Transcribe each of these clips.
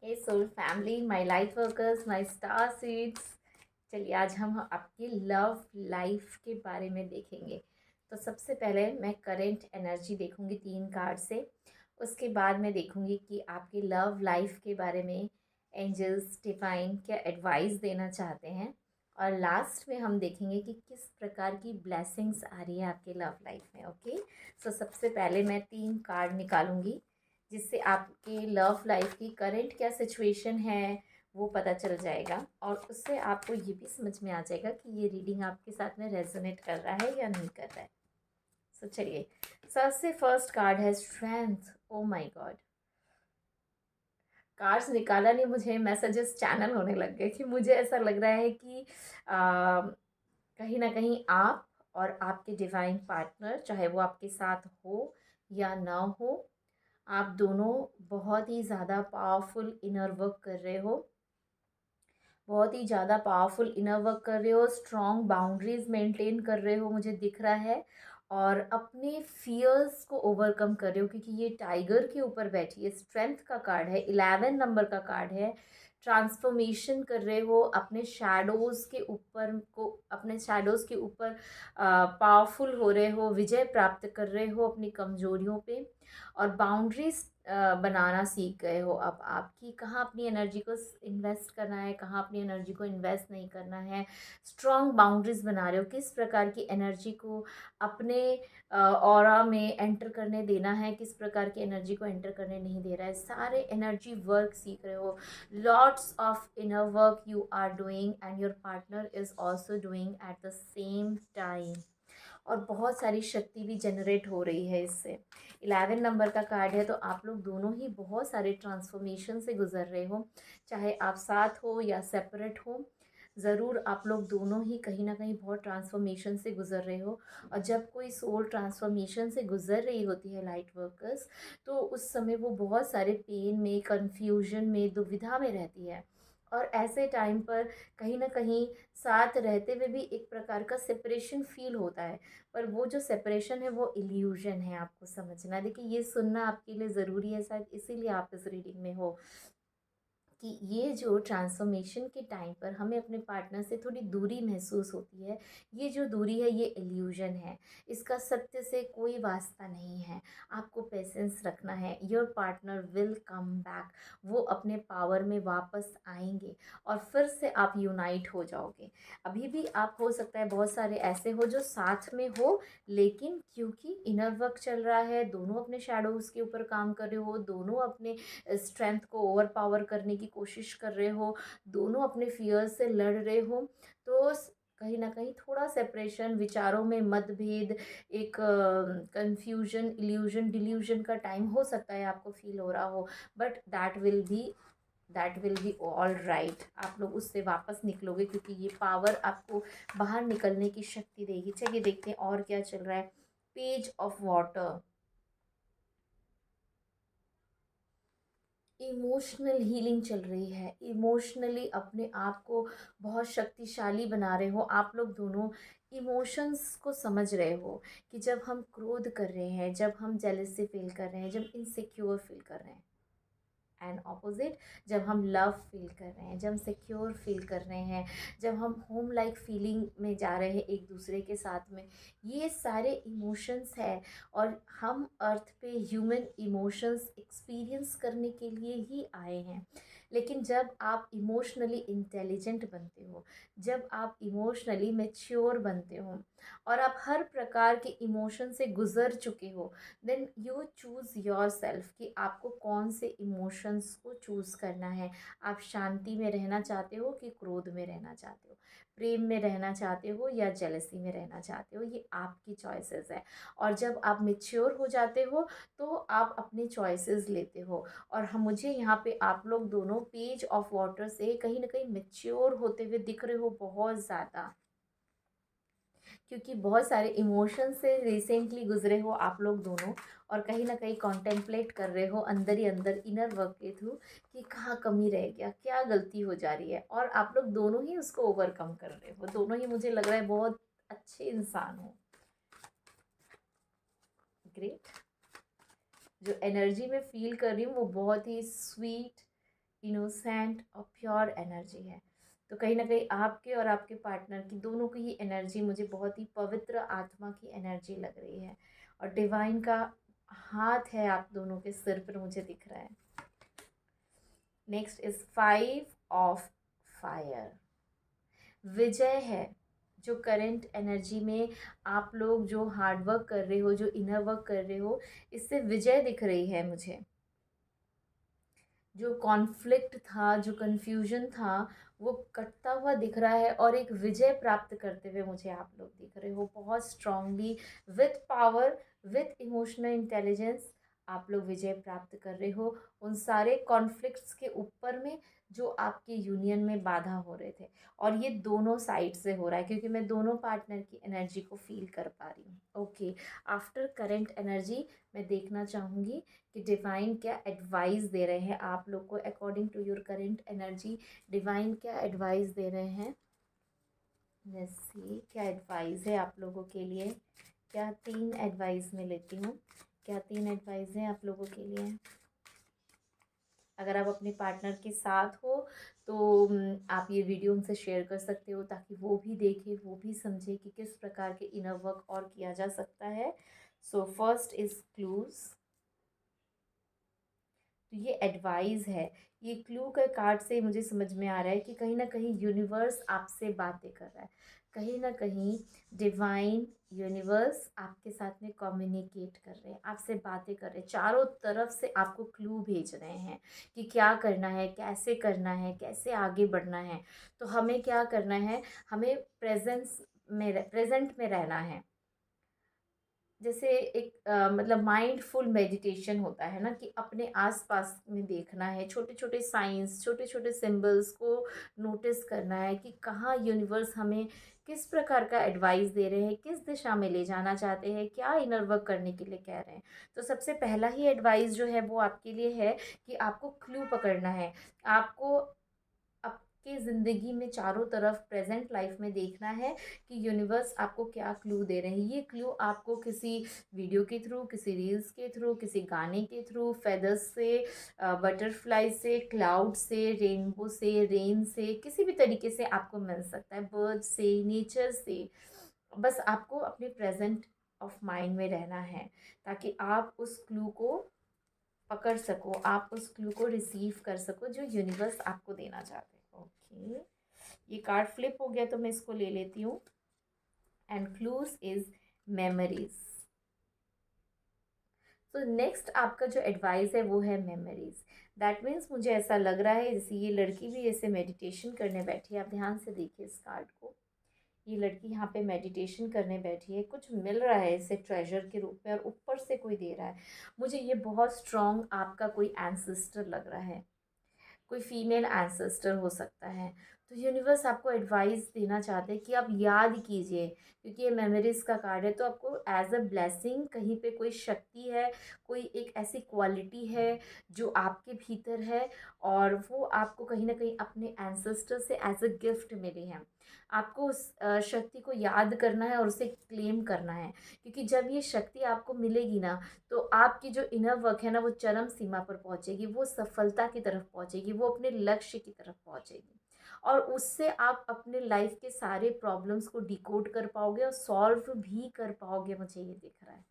Hey soul family, my light workers, my star seeds. चलिए आज हम आपकी लव लाइफ के बारे में देखेंगे। तो सबसे पहले मैं करंट एनर्जी देखूंगी 3 कार्ड से। उसके बाद मैं देखूंगी कि आपकी लव लाइफ के बारे में एंजल्स डिवाइन क्या एडवाइस देना चाहते हैं। और लास्ट में हम देखेंगे कि किस प्रकार की ब्लेसिंग्स आ रही है आपके लव लाइफ में। ओके, सो सबसे पहले मैं 3 कार्ड निकालूंगी जिससे आपकी लव लाइफ की करंट क्या सिचुएशन है वो पता चल जाएगा, और उससे आपको ये भी समझ में आ जाएगा कि ये रीडिंग आपके साथ में रेजोनेट कर रहा है या नहीं कर रहा है। सो चलिए, सबसे फर्स्ट कार्ड है strength. Oh my God, cards निकाला नहीं, मुझे मैसेजेस चैनल होने लग गए कि मुझे ऐसा लग रहा है कि कहीं ना कहीं आप और आपके डिवाइन पार्टनर, चाहे वो आपके साथ हो या ना हो, आप दोनों बहुत ही ज़्यादा पावरफुल इनर वर्क कर रहे हो। बहुत ही ज़्यादा पावरफुल इनर वर्क कर रहे हो, स्ट्रॉन्ग बाउंड्रीज मेंटेन कर रहे हो, मुझे दिख रहा है। और अपने फियर्स को ओवरकम कर रहे हो, क्योंकि ये टाइगर के ऊपर बैठी है, स्ट्रेंथ का कार्ड है, 11 नंबर का कार्ड है। ट्रांसफॉर्मेशन कर रहे हो अपने शैडोज़ के ऊपर को, अपने शैडोज़ के ऊपर पावरफुल हो रहे हो, विजय प्राप्त कर रहे हो अपनी कमजोरियों पे। और बाउंड्रीज बनाना सीख गए हो अब आपकी, कहाँ अपनी एनर्जी को इन्वेस्ट करना है, कहाँ अपनी एनर्जी को इन्वेस्ट नहीं करना है। स्ट्रॉन्ग बाउंड्रीज बना रहे हो, किस प्रकार की एनर्जी को अपने ऑरा में एंटर करने देना है, किस प्रकार की एनर्जी को एंटर करने नहीं दे रहा है। सारे एनर्जी वर्क सीख रहे हो। Lots of inner work you are doing and your partner is also doing at the same time. और बहुत सारी शक्ति भी जनरेट हो रही है इससे। 11 नंबर का कार्ड है, तो आप लोग दोनों ही बहुत सारे ट्रांसफॉर्मेशन से गुजर रहे हो, चाहे आप साथ हो या सेपरेट हो। ज़रूर आप लोग दोनों ही कहीं ना कहीं बहुत ट्रांसफॉर्मेशन से गुजर रहे हो। और जब कोई सोल ट्रांसफॉर्मेशन से गुजर रही होती है लाइट वर्कर्स, तो उस समय वो बहुत सारे पेन में, कन्फ्यूजन में, दुविधा में रहती है। और ऐसे टाइम पर कहीं ना कहीं साथ रहते हुए भी एक प्रकार का सेपरेशन फील होता है। पर वो जो सेपरेशन है वो इल्यूजन है, आपको समझना। देखिए, ये सुनना आपके लिए ज़रूरी है, शायद इसीलिए आप इस रीडिंग में हो, कि ये जो ट्रांसफॉर्मेशन के टाइम पर हमें अपने पार्टनर से थोड़ी दूरी महसूस होती है। ये जो दूरी है ये इल्यूजन है, इसका सत्य से कोई वास्ता नहीं है। आपको पेशेंस रखना है, your partner will come back. वो अपने पावर में वापस आएंगे और फिर से आप यूनाइट हो जाओगे। अभी भी आप, हो सकता है बहुत सारे ऐसे हो जो साथ में हो, लेकिन क्योंकि इनर वर्क चल रहा है, दोनों अपने शैडोज़ के ऊपर काम कर रहे हो, दोनों अपने स्ट्रेंथ को ओवर पावर करने की कोशिश कर रहे हो, दोनों अपने फियर से लड़ रहे हो, तो कहीं ना कहीं थोड़ा सेपरेशन, विचारों में मतभेद, एक कंफ्यूजन, इल्यूजन, डिल्यूजन का टाइम हो सकता है आपको फील हो रहा हो। But that will be all right. आप लोग उससे वापस निकलोगे, क्योंकि ये पावर आपको बाहर निकलने की शक्ति देगी। चलिए देखते हैं और क्या चल रहा है। Page of water, emotional healing चल रही है। इमोशनली अपने आप को बहुत शक्तिशाली बना रहे हो आप लोग दोनों। इमोशंस को समझ रहे हो कि जब हम क्रोध कर रहे हैं, जब हम जेलसी फील कर रहे हैं, जब इनसिक्योर फील कर रहे हैं, एंड ऑपोजिट जब हम लव फील कर रहे हैं, जब हम सिक्योर फील कर रहे हैं, जब हम होम लाइक फीलिंग में जा रहे हैं एक दूसरे के साथ में, ये सारे इमोशंस हैं। और हम अर्थ पे ह्यूमन इमोशंस एक्सपीरियंस करने के लिए ही आए हैं। लेकिन जब आप इमोशनली इंटेलिजेंट बनते हो, जब आप इमोशनली मैच्योर बनते हो, और आप हर प्रकार के इमोशन से गुजर चुके हो, then you choose yourself कि आपको कौन से इमोशंस को चूज़ करना है। आप शांति में रहना चाहते हो कि क्रोध में रहना चाहते हो, प्रेम में रहना चाहते हो या जेलसी में रहना चाहते हो, ये आपकी चॉइसेस है। और जब आप मेच्योर हो जाते हो तो आप अपने चॉइसेस लेते हो। और हम, मुझे यहाँ पे आप लोग दोनों पेज ऑफ वाटर से कहीं ना कहीं मेच्योर होते हुए दिख रहे हो बहुत ज़्यादा, क्योंकि बहुत सारे इमोशन से रिसेंटली गुजरे हो आप लोग दोनों। और कहीं ना कहीं कॉन्टेम्पलेट कर रहे हो अंदर ही अंदर, इनर वर्क के थ्रू, कि कहाँ कमी रह गया, क्या गलती हो जा रही है, और आप लोग दोनों ही उसको ओवरकम कर रहे हो। दोनों ही, मुझे लग रहा है, बहुत अच्छे इंसान हो। ग्रेट। जो एनर्जी में फील कर रही हूँ वो बहुत ही स्वीट, इनोसेंट और प्योर एनर्जी है। तो कहीं न कहीं आपके और आपके पार्टनर की दोनों की ही एनर्जी मुझे बहुत ही पवित्र आत्मा की एनर्जी लग रही है, और डिवाइन का हाथ है आप दोनों के सिर पर मुझे दिख रहा है। Next is 5 of fire. Vijay है। जो करंट एनर्जी में आप लोग जो हार्ड वर्क कर रहे हो, जो इनर वर्क कर रहे हो, इससे विजय दिख रही है मुझे। जो कॉन्फ्लिक्ट था, जो कन्फ्यूजन था, वो कटता हुआ दिख रहा है, और एक विजय प्राप्त करते हुए मुझे आप लोग दिख रहे हो बहुत strongly, with power, with emotional intelligence. आप लोग विजय प्राप्त कर रहे हो उन सारे कॉन्फ्लिक्ट्स के ऊपर में जो आपके यूनियन में बाधा हो रहे थे। और ये दोनों साइड से हो रहा है, क्योंकि मैं दोनों पार्टनर की एनर्जी को फील कर पा रही हूँ। ओके, आफ्टर करंट एनर्जी मैं देखना चाहूँगी कि डिवाइन क्या एडवाइस दे रहे हैं आप लोग को, according to your current energy divine क्या एडवाइस दे रहे हैं। लेट्स सी क्या एडवाइस है आप लोगों के लिए। क्या 3 एडवाइस मैं लेती हूँ, क्या 3 एडवाइस हैं आप लोगों के लिए। अगर आप अपने पार्टनर के साथ हो तो आप ये वीडियो उनसे शेयर कर सकते हो, ताकि वो भी देखे, वो भी समझे कि किस प्रकार के इनर वर्क और किया जा सकता है। So first is clues. तो ये एडवाइस है। ये क्लू के कार्ड से मुझे समझ में आ रहा है कि कहीं ना कहीं यूनिवर्स आपसे बातें कर रहा है, कहीं ना कहीं डिवाइन यूनिवर्स आपके साथ में कम्युनिकेट कर रहे हैं, आपसे बातें कर रहे हैं, चारों तरफ से आपको क्लू भेज रहे हैं कि क्या करना है, कैसे करना है, कैसे आगे बढ़ना है। तो हमें क्या करना है, हमें प्रेजेंट में रहना है। जैसे एक मतलब माइंडफुल मेडिटेशन होता है ना, कि अपने आसपास में देखना है, छोटे छोटे साइंस, छोटे छोटे सिंबल्स को नोटिस करना है कि कहाँ यूनिवर्स हमें किस प्रकार का एडवाइस दे रहे हैं, किस दिशा में ले जाना चाहते हैं, क्या इनर वर्क करने के लिए कह रहे हैं। तो सबसे पहला ही एडवाइस जो है वो आपके लिए है कि आपको क्लू पकड़ना है। आपको आपकी ज़िंदगी में चारों तरफ प्रेजेंट लाइफ में देखना है कि यूनिवर्स आपको क्या क्लू दे रहे हैं। ये क्लू आपको किसी वीडियो के थ्रू, किसी रील्स के थ्रू, किसी गाने के थ्रू, फेदर्स से, बटरफ्लाई से, क्लाउड से, रेनबो से, रेन से, किसी भी तरीके से आपको मिल सकता है, बर्ड से, नेचर से। बस आपको अपने प्रेजेंट ऑफ माइंड में रहना है, ताकि आप उस क्लू को पकड़ सको, आप उस क्लू को रिसीव कर सको जो यूनिवर्स आपको देना चाहते हैं। ओके, ये कार्ड फ्लिप हो गया तो मैं इसको ले लेती हूँ। And clues is memories. तो नेक्स्ट आपका जो एडवाइस है वो है मेमोरीज। दैट मीन्स मुझे ऐसा लग रहा है जैसे ये लड़की भी ऐसे मेडिटेशन करने बैठी है। आप ध्यान से देखिए इस कार्ड को। ये लड़की यहाँ पे मेडिटेशन करने बैठी है, कुछ मिल रहा है इसे ट्रेजर के रूप में, और ऊपर से कोई दे रहा है। मुझे ये बहुत स्ट्रॉन्ग आपका कोई एंसेस्टर लग रहा है, कोई फीमेल एंसेस्टर हो सकता है। तो यूनिवर्स आपको एडवाइस देना चाहते हैं कि आप याद कीजिए, क्योंकि ये मेमोरीज का कार्ड है, तो आपको एज अ ब्लेसिंग कहीं पे कोई शक्ति है, कोई एक ऐसी क्वालिटी है जो आपके भीतर है, और वो आपको कहीं ना कहीं अपने एंसेस्टर से एज अ गिफ्ट मिली है। आपको उस शक्ति को याद करना है और उसे क्लेम करना है, क्योंकि जब ये शक्ति आपको मिलेगी ना, तो आपकी जो इनर वर्क है ना वो चरम सीमा पर पहुंचेगी, वो सफलता की तरफ पहुंचेगी, वो अपने लक्ष्य की तरफ पहुंचेगी, और उससे आप अपने लाइफ के सारे प्रॉब्लम्स को डिकोड कर पाओगे और सॉल्व भी कर पाओगे, मुझे ये दिख रहा है।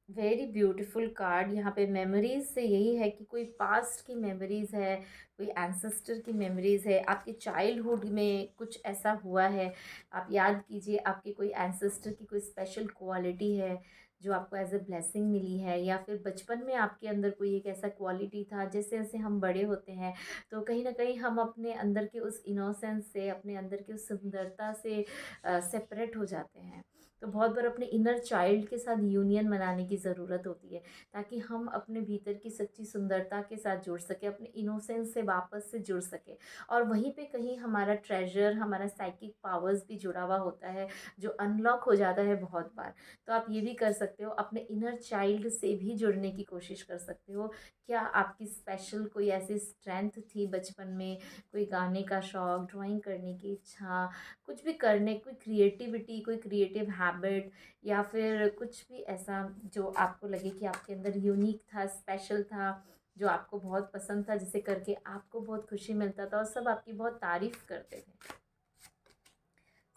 Very beautiful card. यहाँ पे मेमोरीज से यही है कि कोई पास्ट की मेमोरीज है, कोई एंसेस्टर की मेमोरीज है, आपके चाइल्डहुड में कुछ ऐसा हुआ है। आप याद कीजिए, आपके कोई एंसेस्टर की कोई स्पेशल क्वालिटी है जो आपको एज अ ब्लेसिंग मिली है, या फिर बचपन में आपके अंदर कोई एक ऐसा क्वालिटी था। जैसे जैसे हम बड़े होते हैं तो कहीं ना कहीं हम अपने अंदर के उस इनोसेंस से, अपने अंदर की उस सुंदरता से सेपरेट हो जाते हैं। तो बहुत बार अपने इनर चाइल्ड के साथ यूनियन बनाने की ज़रूरत होती है, ताकि हम अपने भीतर की सच्ची सुंदरता के साथ जुड़ सके, अपने इनोसेंस से वापस से जुड़ सके। और वहीं पे कहीं हमारा ट्रेजर, हमारा साइकिक पावर्स भी जुड़ा हुआ होता है, जो अनलॉक हो जाता है बहुत बार। तो आप ये भी कर सकते हो, अपने इनर चाइल्ड से भी जुड़ने की कोशिश कर सकते हो। क्या आपकी स्पेशल कोई ऐसी स्ट्रेंथ थी बचपन में, कोई गाने का शौक, ड्राइंग करने की इच्छा, कुछ भी करने, कोई क्रिएटिविटी, कोई क्रिएटिव हैबिट हैबिट या फिर कुछ भी ऐसा जो आपको लगे कि आपके अंदर यूनिक था, स्पेशल था, जो आपको बहुत पसंद था, जिसे करके आपको बहुत खुशी मिलता था और सब आपकी बहुत तारीफ़ करते थे।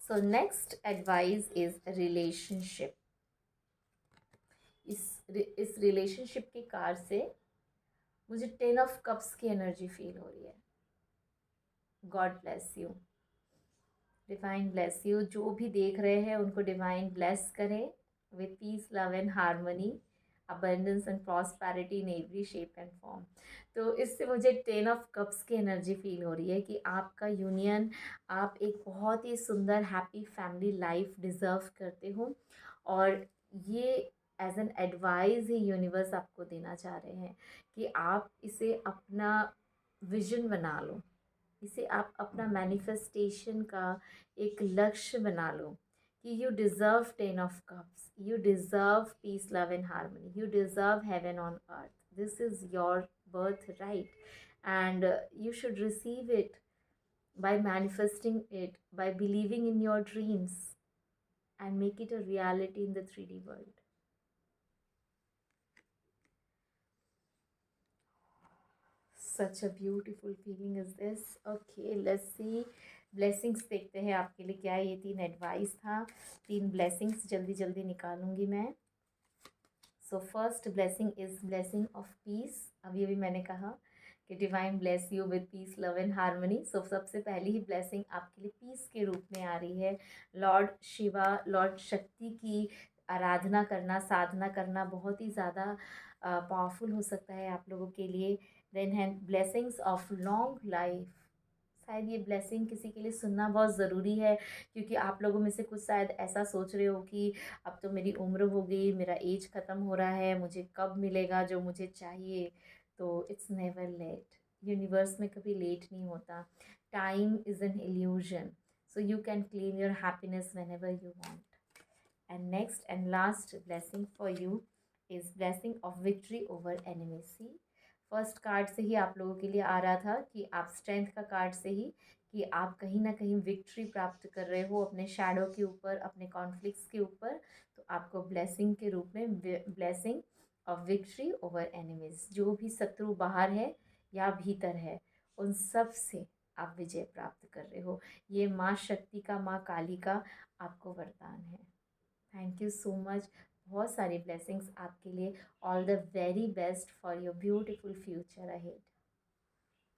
So next advice is relationship. इस रिलेशनशिप के कार्ड से मुझे 10 ऑफ कप्स की एनर्जी फील हो रही है। God bless you, divine bless you. जो भी देख रहे हैं उनको डिवाइन ब्लेस करे with peace, love and harmony, abundance and prosperity in every shape and form। तो इससे मुझे 10 ऑफ कप्स की एनर्जी फील हो रही है कि आपका यूनियन, आप एक बहुत ही सुंदर हैप्पी फैमिली लाइफ डिज़र्व करते हो। और ये एज एन एडवाइस ही यूनिवर्स आपको देना चाह रहे हैं कि आप इसे अपना विजन बना लो, इसे आप अपना मैनिफेस्टेशन का एक लक्ष्य बना लो कि you deserve 10 of cups, you deserve peace, love and harmony, you deserve heaven on earth. This is your birth right, and you should receive it by manifesting it, by believing in your dreams and make it a reality in the 3D world। Such a beautiful feeling is this। Okay, let's see blessings देखते हैं आपके लिए क्या है। ये 3 advice था, 3 blessings जल्दी जल्दी निकालूंगी मैं। So first blessing is blessing of peace. अभी अभी मैंने कहा कि divine bless you with peace, love and harmony. So सबसे पहली ही ब्लेसिंग आपके लिए पीस के रूप में आ रही है। लॉर्ड शिवा, लॉर्ड शक्ति की आराधना करना, साधना करना बहुत ही ज़्यादा पावरफुल हो सकता है आप लोगों के लिए। देन है ब्लेसिंग्स ऑफ लॉन्ग लाइफ। शायद ये ब्लेसिंग किसी के लिए सुनना बहुत ज़रूरी है, क्योंकि आप लोगों में से कुछ शायद ऐसा सोच रहे हो कि अब तो मेरी उम्र हो गई, मेरा एज ख़त्म हो रहा है, मुझे कब मिलेगा जो मुझे चाहिए। तो इट्स नेवर लेट, यूनिवर्स में कभी लेट नहीं होता। Time is an illusion, so you can claim your happiness whenever you want. And next and last blessing for you is blessing of victory over enemy. See first card से ही आप लोगों के लिए आ रहा था कि आप स्ट्रेंथ का कार्ड से ही कि आप कहीं ना कहीं विक्ट्री प्राप्त कर रहे हो अपने शैडो के ऊपर, अपने कॉन्फ्लिक्ट्स के ऊपर। तो आपको ब्लेसिंग के रूप में blessing of victory over enemies, जो भी शत्रु बाहर है या भीतर है, उन सब से आप विजय प्राप्त कर रहे हो। ये माँ शक्ति का, माँ काली का आपको वरदान है। Thank you so much. बहुत सारी ब्लेसिंग्स आपके लिए। All the very best for your beautiful future ahead.